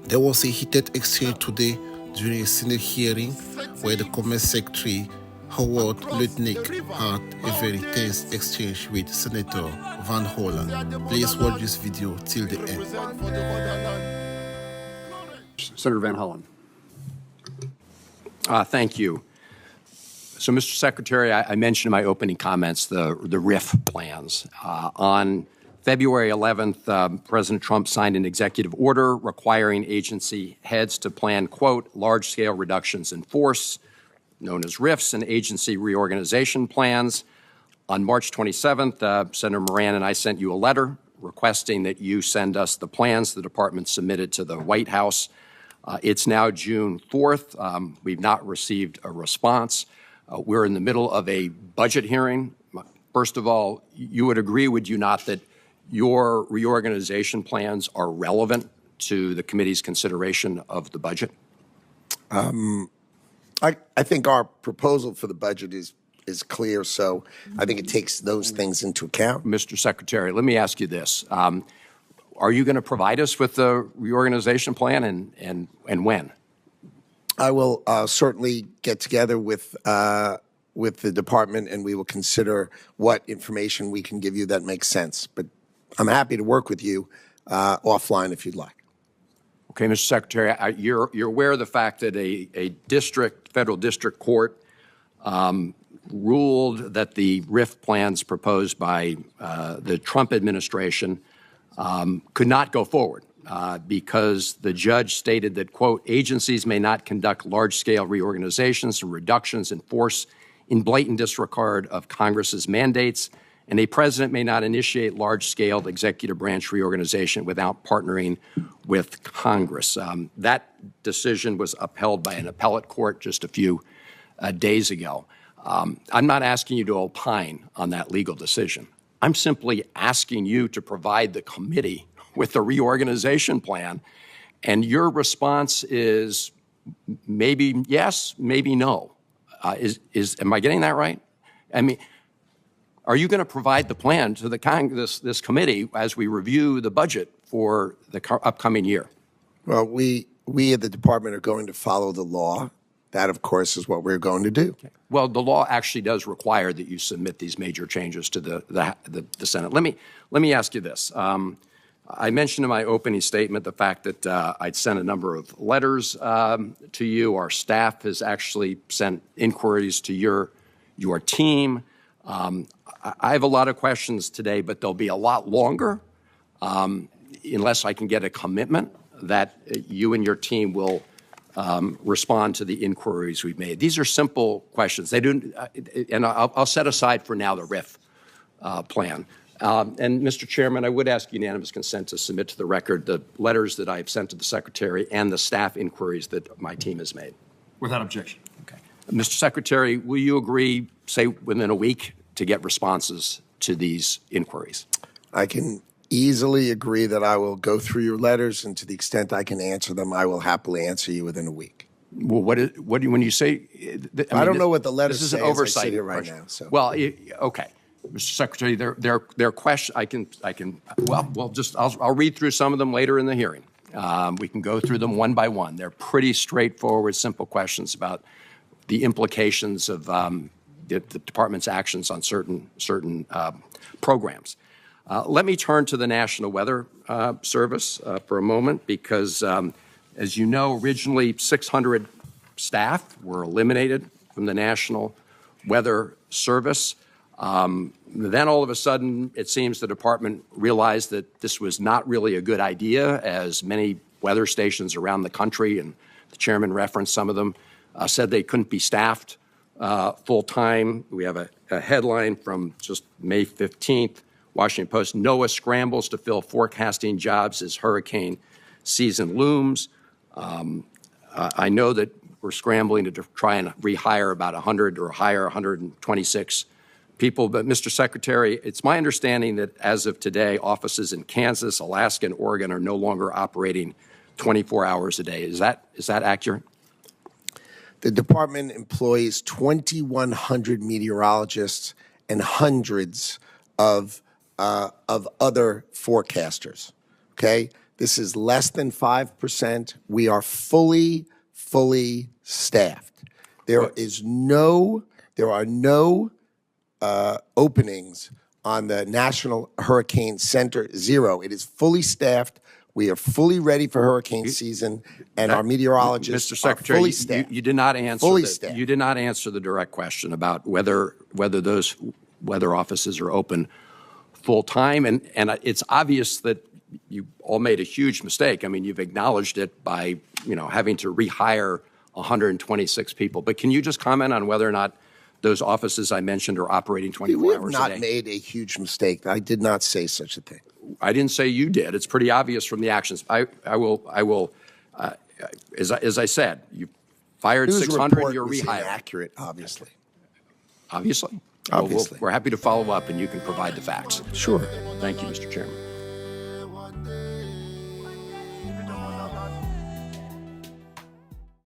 There was a heated exchange today during a Senate hearing where the Commerce Secretary Howard Lutnick had a very tense exchange with Senator Van Hollen. Please watch this video till the end. Senator Van Hollen. Thank you. So, Mr. Secretary, I mentioned in my opening comments the RIF plans. On February 11th, President Trump signed an executive order requiring agency heads to plan, quote, large-scale reductions in force, known as RIFs, and agency reorganization plans. On March 27th, Senator Moran and I sent you a letter requesting that you send us the plans the department submitted to the White House. It's now June 4th. We've not received a response. We're in the middle of a budget hearing. First of all, you would agree, would you not, that your reorganization plans are relevant to the committee's consideration of the budget? I think our proposal for the budget is clear, so I think it takes those things into account. Mr. Secretary, let me ask you this. Are you going to provide us with the reorganization plan, and when? I will certainly get together with the department, and we will consider what information we can give you that makes sense. But I'm happy to work with you offline if you'd like. Okay, Mr. Secretary, you're aware of the fact that a federal district court ruled that the RIF plans proposed by the Trump administration could not go forward because the judge stated that, quote, agencies may not conduct large-scale reorganizations and reductions in force in blatant disregard of Congress's mandates, and a president may not initiate large-scale executive branch reorganization without partnering with Congress. That decision was upheld by an appellate court just a few days ago. I'm not asking you to opine on that legal decision. I'm simply asking you to provide the committee with the reorganization plan, and your response is maybe yes, maybe no. Am I getting that right? I mean, are you going to provide the plan to this committee as we review the budget for the upcoming year? Well, we at the department are going to follow the law. That, of course, is what we're going to do. Okay. Well, the law actually does require that you submit these major changes to the Senate. Let me ask you this. I mentioned in my opening statement the fact that I'd sent a number of letters to you. Our staff has actually sent inquiries to your team. I have a lot of questions today, but they'll be a lot longer unless I can get a commitment that you and your team will respond to the inquiries we've made. These are simple questions. They do, and I'll set aside for now the RIF plan. And Mr. Chairman, I would ask unanimous consent to submit to the record the letters that I've sent to the Secretary and the staff inquiries that my team has made. Without objection. Okay. Mr. Secretary, will you agree, say, within a week to get responses to these inquiries? I can easily agree that I will go through your letters, and to the extent I can answer them, I will happily answer you within a week. Well, when you say, I don't know what the letters say. This is an oversight as I sit here right question. now. So. Well, okay, Mr. Secretary, their question. I can. Well, I'll read through some of them later in the hearing. We can go through them one by one. They're pretty straightforward, simple questions about the implications of the department's actions on certain programs. Let me turn to the National Weather Service for a moment because, as you know, originally 600 staff were eliminated from the National Weather Service. Then all of a sudden, it seems the department realized that this was not really a good idea, as many weather stations around the country, and the chairman referenced some of them, said they couldn't be staffed full-time. We have a headline from just May 15th, Washington Post: NOAA scrambles to fill forecasting jobs as hurricane season looms. I know that we're scrambling to try and rehire about 100 or hire 126 people. But, Mr. Secretary, it's my understanding that as of today, offices in Kansas, Alaska, and Oregon are no longer operating 24 hours a day. Is that accurate? The department employs 2,100 meteorologists and hundreds of other forecasters. Okay, This is less than 5%. We are fully staffed. There are no openings on the National Hurricane Center. Zero. It is fully staffed. We are fully ready for hurricane season, and our meteorologists Mr. Secretary, are fully staffed. you did not answer Fully staffed. you did not answer the direct question about whether those weather offices are open full time, and it's obvious that you all made a huge mistake. I mean, you've acknowledged it by having to rehire 126 people. But can you just comment on whether or not those offices I mentioned are operating 24 We have hours a not day? made a huge mistake. I did not say such a thing. I didn't say you did. It's pretty obvious from the actions. I will. As I said, you fired News 600. report You're was rehired. inaccurate, obviously. Obviously. Obviously. We're happy to follow up, and you can provide the facts. Sure. Thank you, Mr. Chairman.